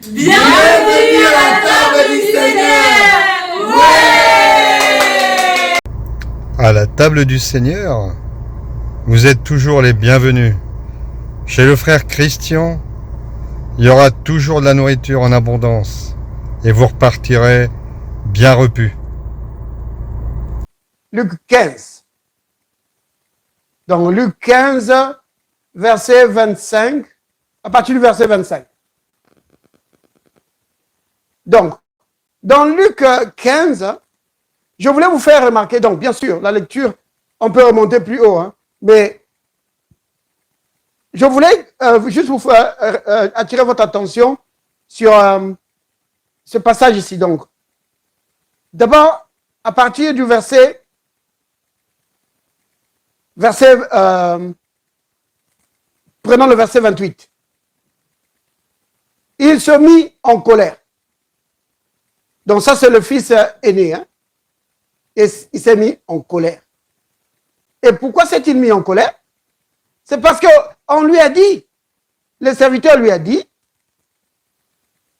Bienvenue à la table du Seigneur. Ouais. À la table du Seigneur, vous êtes toujours les bienvenus. Chez le frère Christian, il y aura toujours de la nourriture en abondance et vous repartirez bien repus. Luc 15. Donc Luc 15, verset 25, à partir du verset 25. Donc, dans Luc 15, je voulais vous faire remarquer, donc bien sûr, la lecture, on peut remonter plus haut, hein, mais je voulais juste vous faire attirer votre attention sur ce passage ici. Donc, d'abord, à partir du verset prenons le verset 28. Il se mit en colère. Donc ça, c'est le fils aîné. Hein? Et il s'est mis en colère. Et pourquoi s'est-il mis en colère? C'est parce qu'on lui a dit, le serviteur lui a dit,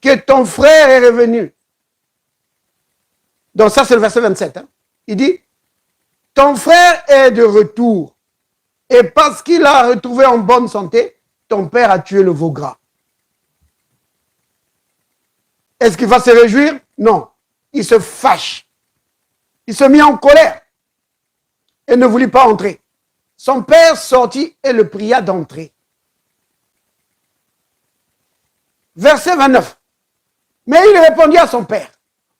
que ton frère est revenu. Donc ça, c'est le verset 27. Hein? Il dit, ton frère est de retour. Et parce qu'il a retrouvé en bonne santé, ton père a tué le veau gras. Est-ce qu'il va se réjouir? Non. Il se fâche. Il se mit en colère et ne voulut pas entrer. Son père sortit et le pria d'entrer. Verset 29. Mais il répondit à son père,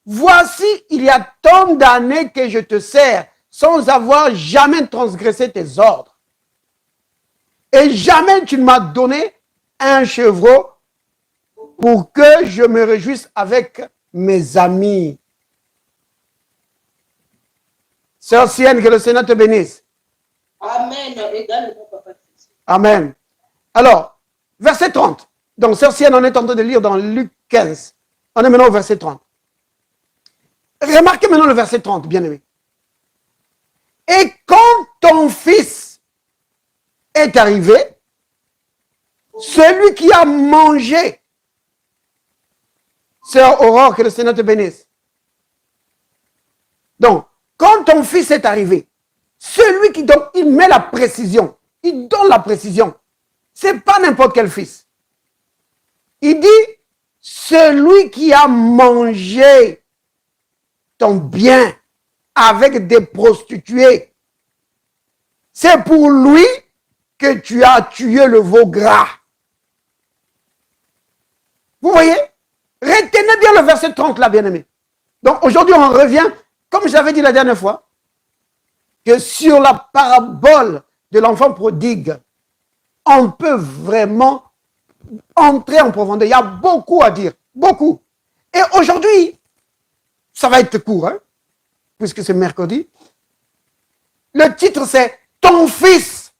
voici, il y a tant d'années que je te sers sans avoir jamais transgressé tes ordres. Et jamais tu ne m'as donné un chevreau pour que je me réjouisse avec mes amis. Sœur Sienne, que le Seigneur te bénisse. Amen. Également, papa. Amen. Alors, verset 30. Donc, Sœur Sienne, on est en train de lire dans Luc 15. On est maintenant au verset 30. Remarquez maintenant le verset 30, bien aimé. Et quand ton fils est arrivé, celui qui a mangé, Sœur Aurore, que le Seigneur te bénisse. Donc, quand ton fils est arrivé, celui qui donne, il met la précision, il donne la précision. C'est pas n'importe quel fils. Il dit, celui qui a mangé ton bien avec des prostituées, c'est pour lui que tu as tué le veau gras. Vous voyez? Retenez bien le verset 30 là, bien-aimé. Donc aujourd'hui, on revient, comme j'avais dit la dernière fois, que sur la parabole de l'enfant prodigue, on peut vraiment entrer en profondeur. Il y a beaucoup à dire, beaucoup. Et aujourd'hui, ça va être court, hein, puisque c'est mercredi. Le titre, c'est « Ton fils ».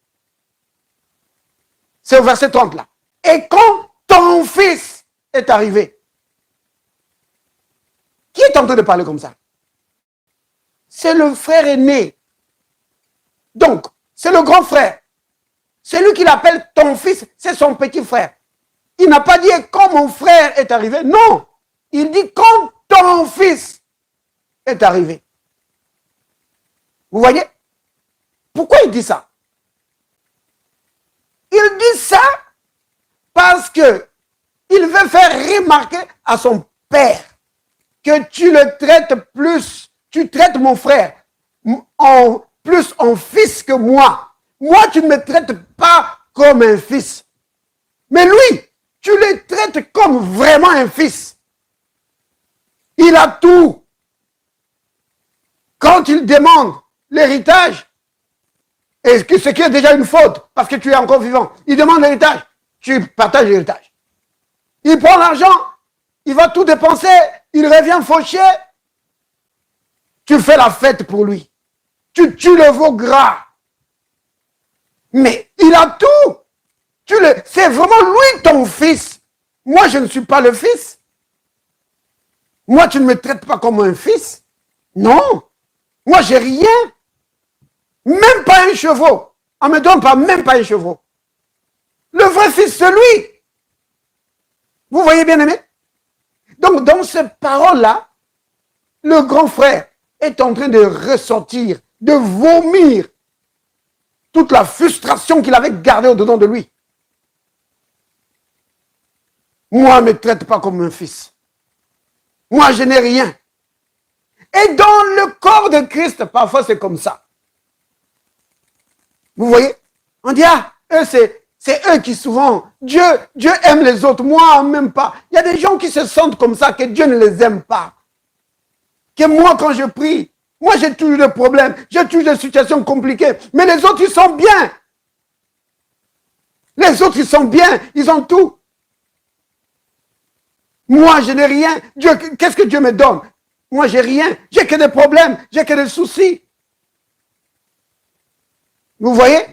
C'est au verset 30 là. Et quand ton fils est arrivé, qui est en train de parler comme ça? C'est le frère aîné. Donc, c'est le grand frère. Celui qui l'appelle ton fils, c'est son petit frère. Il n'a pas dit quand mon frère est arrivé. Non. Il dit quand ton fils est arrivé. Vous voyez? Pourquoi il dit ça? Il dit ça parce que il veut faire remarquer à son père que tu le traites plus, tu traites mon frère plus en fils que moi. Moi, tu ne me traites pas comme un fils. Mais lui, tu le traites comme vraiment un fils. Il a tout. Quand il demande l'héritage, et ce qui est déjà une faute, parce que tu es encore vivant, il demande l'héritage, tu partages l'héritage. Il prend l'argent, il va tout dépenser, il revient fauché, tu fais la fête pour lui. Tu tues le veau gras. Mais il a tout. C'est vraiment lui ton fils. Moi, je ne suis pas le fils. Moi, tu ne me traites pas comme un fils. Non. Moi, j'ai rien. Même pas un chevaux. On ne me donne pas même pas un chevaux. Le vrai fils, c'est lui. Vous voyez bien aimé? Donc, dans ces paroles-là, le grand frère est en train de ressortir, de vomir toute la frustration qu'il avait gardée au-dedans de lui. Moi, ne me traite pas comme un fils. Moi, je n'ai rien. Et dans le corps de Christ, parfois c'est comme ça. Vous voyez? On dit, ah, eux, c'est eux qui souvent, Dieu aime les autres, moi, même pas. Il y a des gens qui se sentent comme ça, que Dieu ne les aime pas. Que moi, quand je prie, moi, j'ai toujours des problèmes, j'ai toujours des situations compliquées. Mais les autres, ils sont bien. Les autres, ils sont bien, ils ont tout. Moi, je n'ai rien. Dieu, qu'est-ce que Dieu me donne? Moi, j'ai rien. J'ai que des problèmes, j'ai que des soucis. Vous voyez?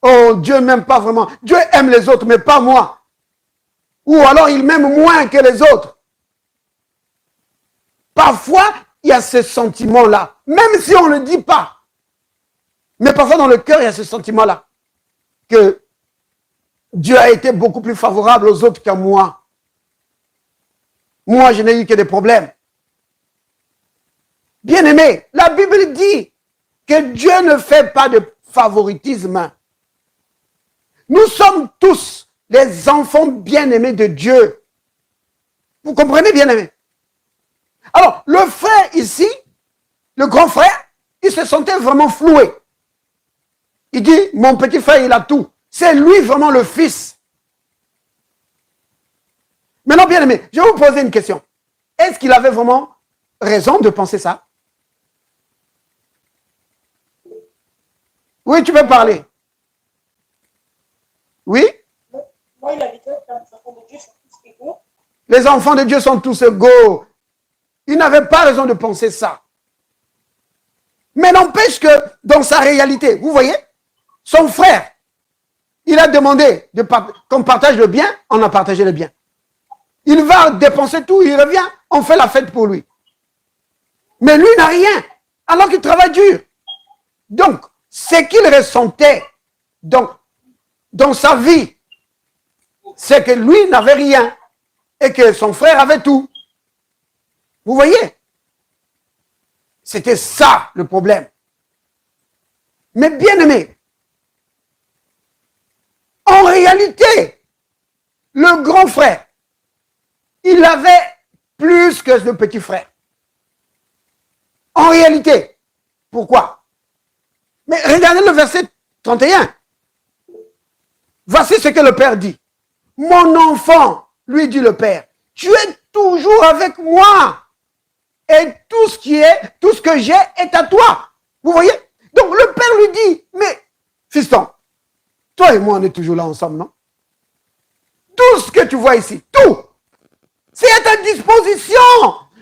Oh, Dieu m'aime pas vraiment. Dieu aime les autres, mais pas moi. Ou alors, il m'aime moins que les autres. Parfois, il y a ce sentiment-là, même si on ne le dit pas. Mais parfois, dans le cœur, il y a ce sentiment-là. Que Dieu a été beaucoup plus favorable aux autres qu'à moi. Moi, je n'ai eu que des problèmes. Bien-aimé, la Bible dit que Dieu ne fait pas de favoritisme. Nous sommes tous les enfants bien-aimés de Dieu. Vous comprenez, bien-aimé? Alors, le frère ici, le grand frère, il se sentait vraiment floué. Il dit, mon petit frère, il a tout. C'est lui vraiment le fils. Maintenant, bien-aimé, je vais vous poser une question. Est-ce qu'il avait vraiment raison de penser ça? Oui, tu peux parler. Oui? Moi, il a dit que les enfants de Dieu sont tous égaux. Les enfants de Dieu sont tous égaux. Il n'avait pas raison de penser ça. Mais n'empêche que dans sa réalité, vous voyez, son frère, il a demandé qu'on partage le bien, on a partagé le bien. Il va dépenser tout, il revient, on fait la fête pour lui. Mais lui n'a rien, alors qu'il travaille dur. Donc, ce qu'il ressentait dans sa vie, c'est que lui n'avait rien et que son frère avait tout. Vous voyez? C'était ça le problème. Mais bien aimé, en réalité, le grand frère, il avait plus que le petit frère. En réalité. Pourquoi? Mais regardez le verset 31. Voici ce que le père dit. Mon enfant, lui dit le père, tu es toujours avec moi. Et tout ce que j'ai est à toi. Vous voyez? Donc le père lui dit, mais fiston, toi et moi on est toujours là ensemble, non? Tout ce que tu vois ici, tout, c'est à ta disposition.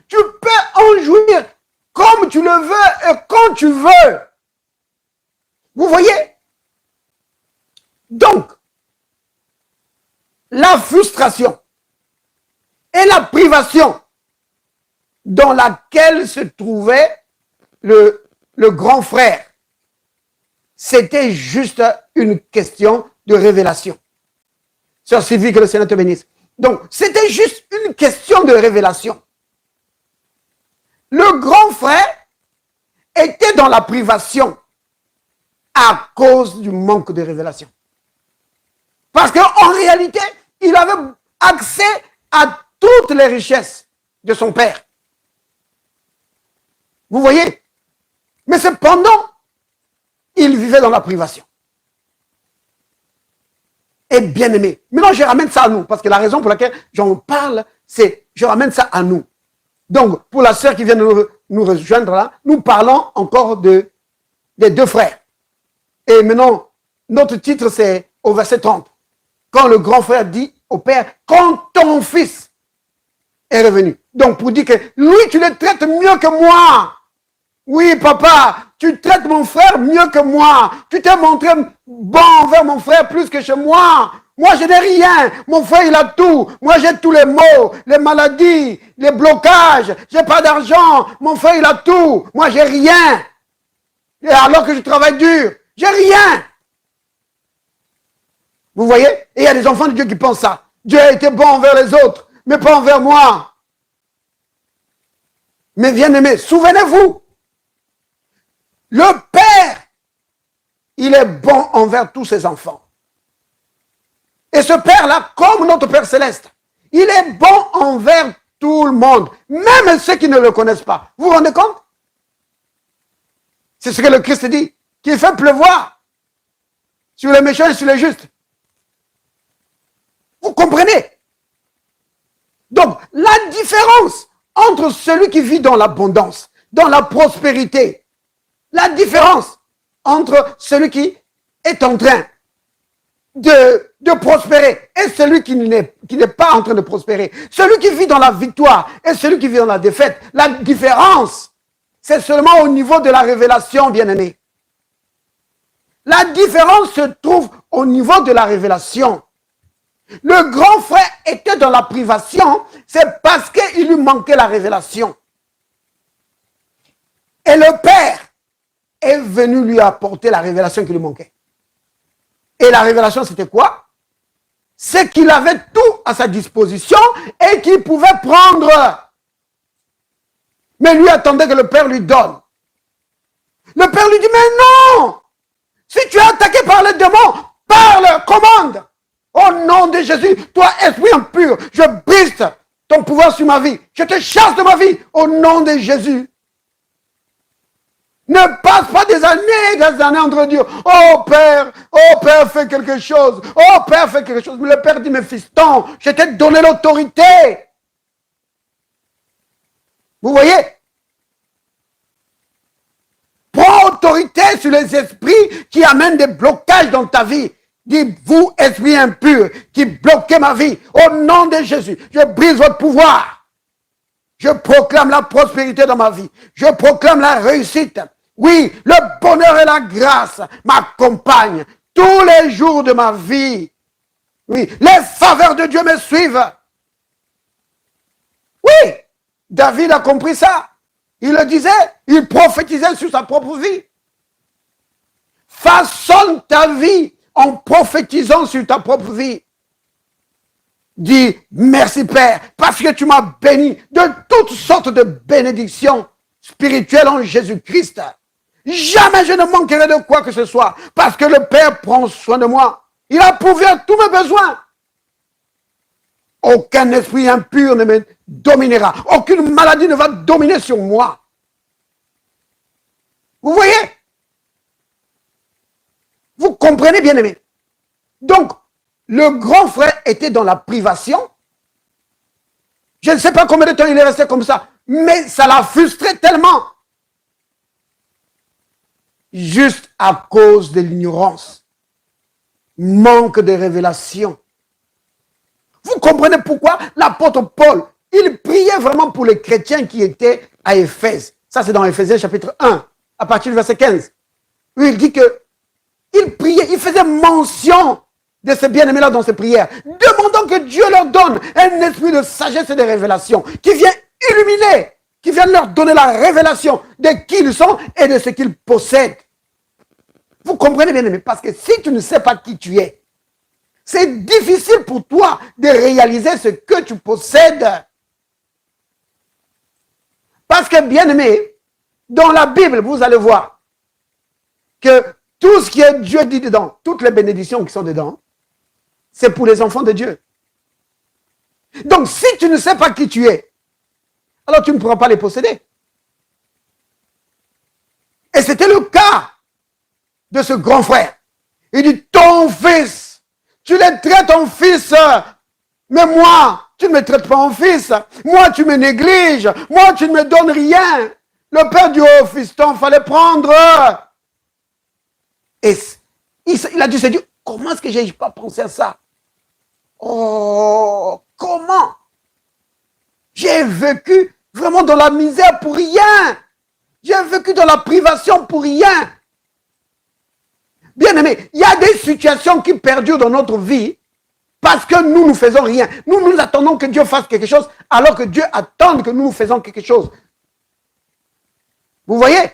Tu peux en jouir comme tu le veux et quand tu veux. Vous voyez? Donc, la frustration et la privation dans laquelle se trouvait le grand frère, c'était juste une question de révélation. Sœur Sylvie, que le Seigneur te bénisse. Donc, c'était juste une question de révélation. Le grand frère était dans la privation à cause du manque de révélation. Parce qu'en réalité, il avait accès à toutes les richesses de son père. Vous voyez? Mais cependant, il vivait dans la privation. Et bien aimé. Maintenant, je ramène ça à nous, parce que la raison pour laquelle j'en parle, c'est je ramène ça à nous. Donc, pour la sœur qui vient de nous rejoindre là, nous parlons encore des deux frères. Et maintenant, notre titre, c'est au verset 30. Quand le grand frère dit au père, quand ton fils est revenu. Donc, pour dire que lui, tu le traites mieux que moi. Oui, papa, tu traites mon frère mieux que moi. Tu t'es montré bon envers mon frère plus que chez moi. Moi, je n'ai rien. Mon frère, il a tout. Moi, j'ai tous les maux, les maladies, les blocages. J'ai pas d'argent. Mon frère, il a tout. Moi, j'ai rien. Et alors que je travaille dur, j'ai rien. Vous voyez? Et il y a des enfants de Dieu qui pensent ça. Dieu a été bon envers les autres. mais pas envers moi. Mais bien-aimés, souvenez-vous, le Père, il est bon envers tous ses enfants. Et ce Père-là, comme notre Père Céleste, il est bon envers tout le monde, même ceux qui ne le connaissent pas. Vous vous rendez compte? C'est ce que le Christ dit, qu'il fait pleuvoir sur les méchants et sur les justes. Vous comprenez? Donc, la différence entre celui qui vit dans l'abondance, dans la prospérité, la différence entre celui qui est en train de prospérer et celui qui n'est pas en train de prospérer, celui qui vit dans la victoire et celui qui vit dans la défaite, la différence, c'est seulement au niveau de la révélation, bien-aimé. La différence se trouve au niveau de la révélation. Le grand frère était dans la privation, c'est parce qu'il lui manquait la révélation. Et le Père est venu lui apporter la révélation qui lui manquait. Et la révélation, c'était quoi? C'est qu'il avait tout à sa disposition et qu'il pouvait prendre. Mais lui attendait que le Père lui donne. Le Père lui dit, mais non! Si tu es attaqué par les démons, parle, commande. Au nom de Jésus, toi, esprit impur, je brise ton pouvoir sur ma vie. Je te chasse de ma vie au nom de Jésus. Ne passe pas des années entre Dieu. Oh Père, fais quelque chose. Oh Père, fais quelque chose. Mais le Père dit, mais fiston, je t'ai donné l'autorité. Vous voyez? Prends autorité sur les esprits qui amènent des blocages dans ta vie. Dis, vous, esprits impurs, qui bloquez ma vie, au nom de Jésus, je brise votre pouvoir. Je proclame la prospérité dans ma vie. Je proclame la réussite. Oui, le bonheur et la grâce m'accompagnent tous les jours de ma vie. Oui, les faveurs de Dieu me suivent. Oui, David a compris ça. Il le disait, il prophétisait sur sa propre vie. Façonne ta vie en prophétisant sur ta propre vie. Dis, merci Père, parce que tu m'as béni de toutes sortes de bénédictions spirituelles en Jésus-Christ. Jamais je ne manquerai de quoi que ce soit, parce que le Père prend soin de moi. Il a pourvu à tous mes besoins. Aucun esprit impur ne me dominera. Aucune maladie ne va dominer sur moi. Vous voyez? Vous comprenez, bien aimé? Donc, le grand frère était dans la privation. Je ne sais pas combien de temps il est resté comme ça, mais ça l'a frustré tellement. Juste à cause de l'ignorance. Manque de révélation. Vous comprenez pourquoi l'apôtre Paul, il priait vraiment pour les chrétiens qui étaient à Éphèse. Ça, c'est dans Éphésiens chapitre 1, à partir du verset 15. Où il dit que il priait, il faisait mention de ces bien-aimés-là dans ses prières, demandant que Dieu leur donne un esprit de sagesse et de révélation, qui vient illuminer, qui vient leur donner la révélation de qui ils sont et de ce qu'ils possèdent. Vous comprenez, bien-aimés? Parce que si tu ne sais pas qui tu es, c'est difficile pour toi de réaliser ce que tu possèdes. Parce que, bien-aimés, dans la Bible, vous allez voir que tout ce que Dieu dit dedans, toutes les bénédictions qui sont dedans, c'est pour les enfants de Dieu. Donc, si tu ne sais pas qui tu es, alors tu ne pourras pas les posséder. Et c'était le cas de ce grand frère. Il dit, ton fils, tu les traites en fils, mais moi, tu ne me traites pas en fils. Moi, tu me négliges. Moi, tu ne me donnes rien. Le père dit, oh, fiston, fallait prendre. Et il a dû se dire, comment est-ce que je n'ai pas pensé à ça? Oh, comment? J'ai vécu vraiment dans la misère pour rien. J'ai vécu dans la privation pour rien. Bien aimé, il y a des situations qui perdurent dans notre vie parce que nous ne faisons rien. Nous attendons que Dieu fasse quelque chose alors que Dieu attend que nous faisons quelque chose. Vous voyez?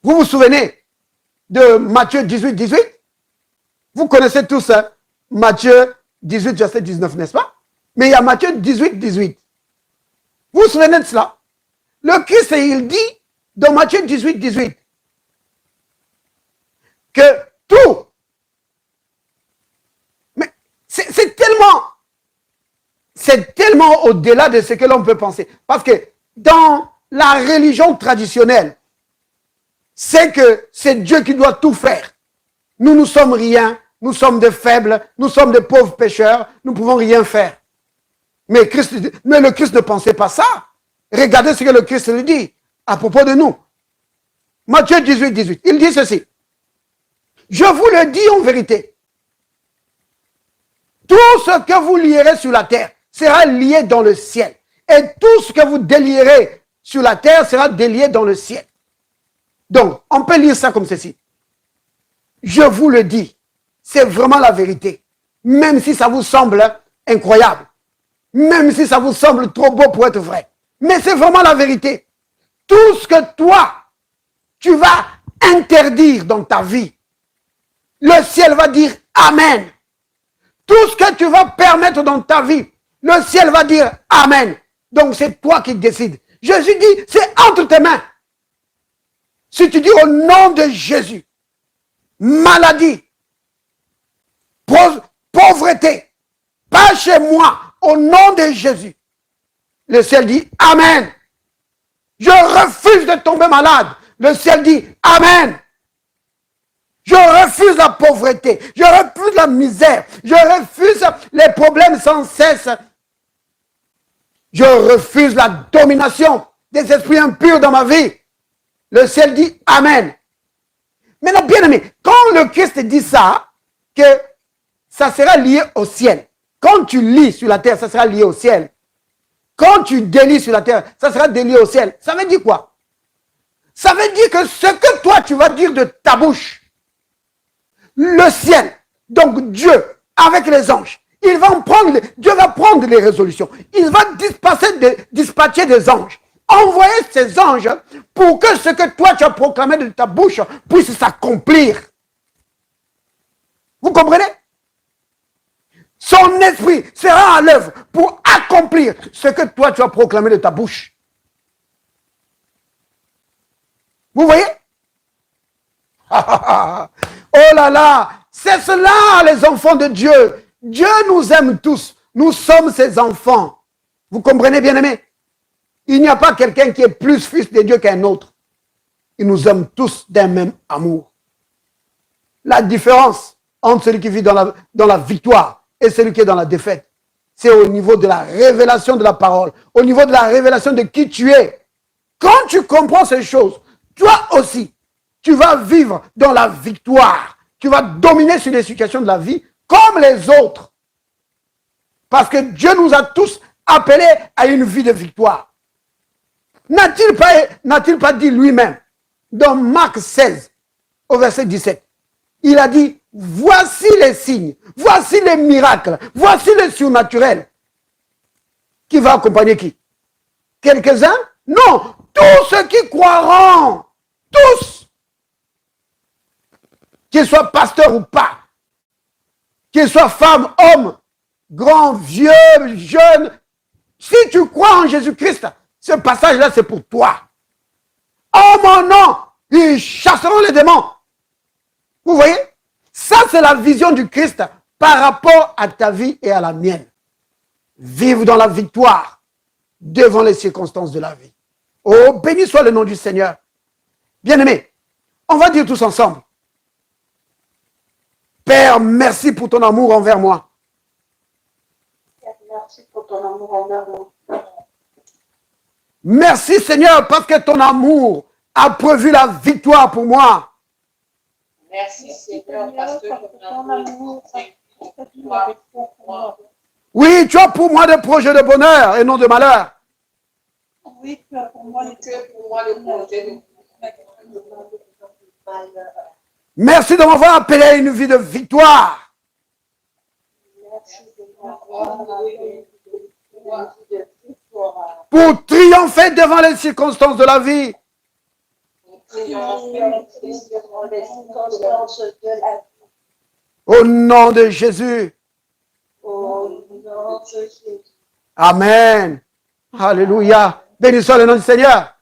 Vous vous souvenez de Matthieu 18, 18? Vous connaissez tous hein? Matthieu 18, verset 19, n'est-ce pas? Mais il y a Matthieu 18, 18. Vous vous souvenez de cela? Le Christ, il dit dans Matthieu 18, 18 que tout, mais c'est tellement au-delà de ce que l'on peut penser. Parce que dans la religion traditionnelle, c'est que c'est Dieu qui doit tout faire. Nous, nous sommes rien, nous sommes des faibles, nous sommes des pauvres pécheurs, nous ne pouvons rien faire. Mais le Christ ne pensait pas ça. Regardez ce que le Christ lui dit à propos de nous. Matthieu 18, 18, il dit ceci. Je vous le dis en vérité. Tout ce que vous lierez sur la terre sera lié dans le ciel. Et tout ce que vous délierez sur la terre sera délié dans le ciel. Donc, on peut lire ça comme ceci. Je vous le dis, c'est vraiment la vérité. Même si ça vous semble incroyable. Même si ça vous semble trop beau pour être vrai. Mais c'est vraiment la vérité. Tout ce que toi, tu vas interdire dans ta vie, le ciel va dire Amen. Tout ce que tu vas permettre dans ta vie, le ciel va dire Amen. Donc c'est toi qui décides. Jésus dit, c'est entre tes mains. Si tu dis au nom de Jésus, maladie, pauvreté, pas chez moi, au nom de Jésus, le ciel dit Amen. Je refuse de tomber malade. Le ciel dit Amen. Je refuse la pauvreté. Je refuse la misère. Je refuse les problèmes sans cesse. Je refuse la domination des esprits impurs dans ma vie. Le ciel dit Amen. Maintenant, bien aimé, quand le Christ dit ça, que ça sera lié au ciel. Quand tu lis sur la terre, ça sera lié au ciel. Quand tu délis sur la terre, ça sera délié au ciel. Ça veut dire quoi? Ça veut dire que ce que toi, tu vas dire de ta bouche, le ciel, donc Dieu, avec les anges, Dieu va prendre les résolutions. Il va dispatcher des anges. Envoyer ces anges pour que ce que toi, tu as proclamé de ta bouche puisse s'accomplir. Vous comprenez? Son esprit sera à l'œuvre pour accomplir ce que toi, tu as proclamé de ta bouche. Vous voyez? Oh là là, c'est cela les enfants de Dieu. Dieu nous aime tous. Nous sommes ses enfants. Vous comprenez, bien-aimés? Il n'y a pas quelqu'un qui est plus fils de Dieu qu'un autre. Il nous aime tous d'un même amour. La différence entre celui qui vit dans la victoire et celui qui est dans la défaite, c'est au niveau de la révélation de la parole, au niveau de la révélation de qui tu es. Quand tu comprends ces choses, toi aussi, tu vas vivre dans la victoire. Tu vas dominer sur les situations de la vie comme les autres. Parce que Dieu nous a tous appelés à une vie de victoire. N'a-t-il pas dit lui-même, dans Marc 16, au verset 17, il a dit, voici les signes, voici les miracles, voici le surnaturel. Qui va accompagner qui? Quelques-uns? Non, tous ceux qui croiront, tous, qu'ils soient pasteurs ou pas, qu'ils soient femmes, hommes, grands, vieux, jeunes, si tu crois en Jésus-Christ, ce passage-là, c'est pour toi. En mon nom, ils chasseront les démons. Vous voyez? Ça, c'est la vision du Christ par rapport à ta vie et à la mienne. Vivre dans la victoire devant les circonstances de la vie. Oh, béni soit le nom du Seigneur. Bien-aimés, on va dire tous ensemble. Père, merci pour ton amour envers moi. Merci pour ton amour envers moi. Merci Seigneur parce que ton amour a prévu la victoire pour moi. Merci Seigneur parce que ton amour a prévu la victoire pour moi. Oui, tu as pour moi des projets de bonheur et non de malheur. Oui, tu as pour moi des projets de malheur. Merci de m'avoir appelé à une vie de victoire. Merci de m'avoir appelé à une vie de victoire. Pour triompher devant les circonstances de la vie. Au nom de Jésus. Au nom de Jésus. Amen. Alléluia. Béni soit le nom du Seigneur.